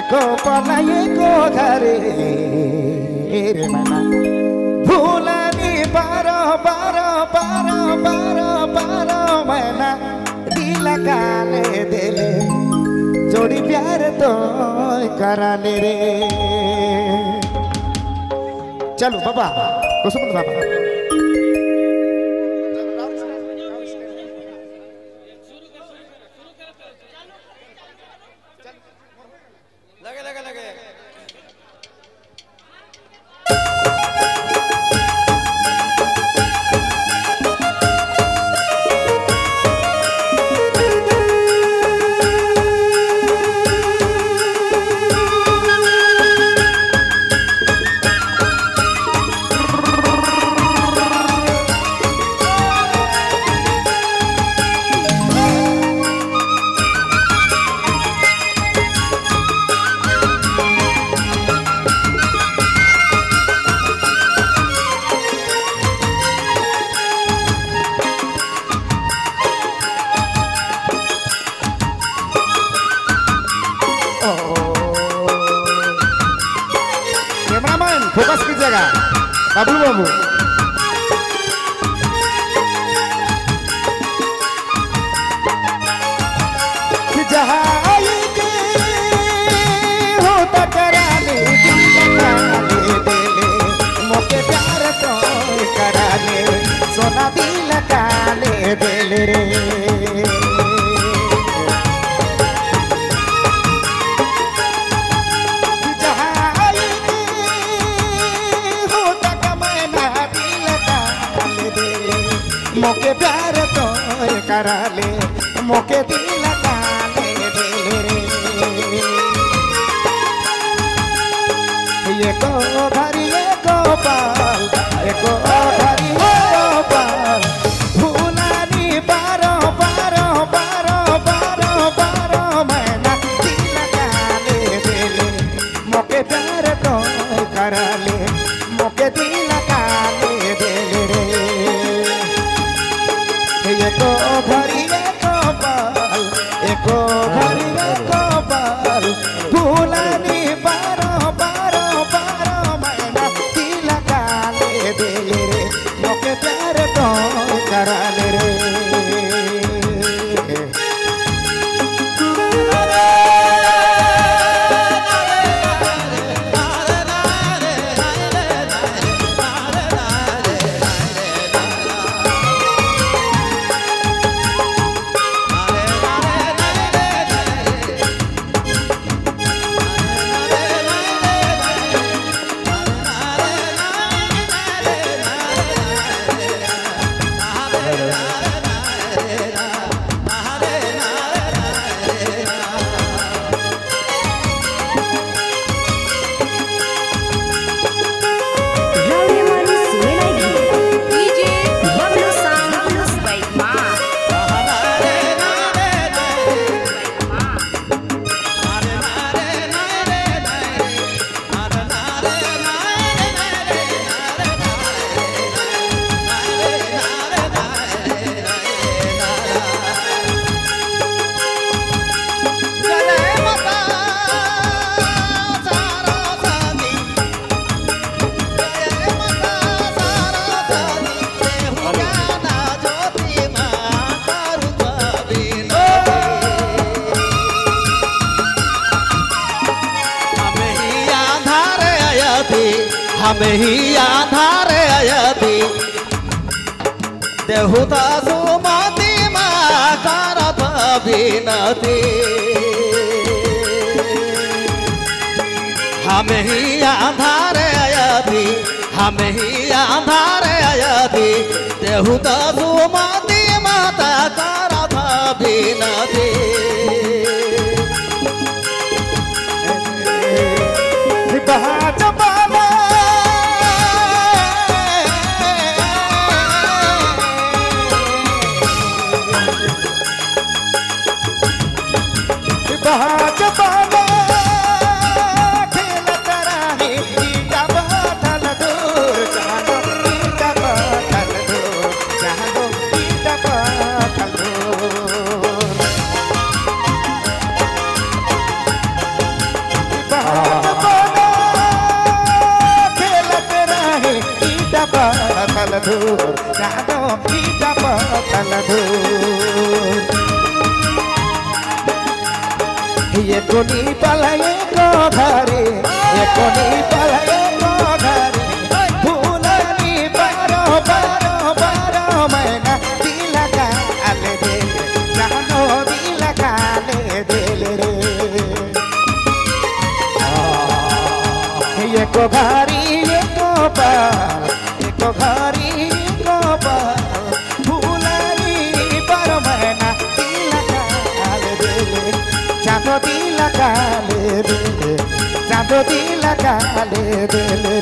एको पला एको घरे रे मना भूलानी बारो बारो बारो बारो बारो मना दिल काले दिले जोड़ी प्यार तो कराले रे। चलो बाबा कुसुम बाबा लगे लगे लगे फोकस कीजिएगा बाबू बाबू। जहाँ होता कराले मोके प्यार तो कराले सोना दिल काले दिल रे। मोके प्यार तो कराले मोके दिल काले दिल रे। एको घरी एको पाल एको घरी एको पाल भूलानी बारो बारो बारो बारो बारो मना दिल काले दिल मोके प्यार तो कराले मोके दिल काले दिल रे। एको घरी एको पाल एको घरी एको पाल भूलानी बारो बारो बारो मना दिल काले दिल रे मोके प्यार तो कराले रे। हमें ही आधार आयती देहुता सुमति माँ करत विनती। हमें ही आधार आयती हमें ही आधार आयती देहुता सुमति माता करत विनती। धूर जानो मीठा पतल धूर ये कोनी पलये को घरे ये कोनी पलये को घरे फूलनी बारो बारो बारो मैना दिल का आले दे जानो दिल का आले दिल रे ये को घरी ये को पार ये को घरी को पार फूलनी बारो मैना दिल का आले दे जानो दिल का ले दे जानो दिल का ले दे रे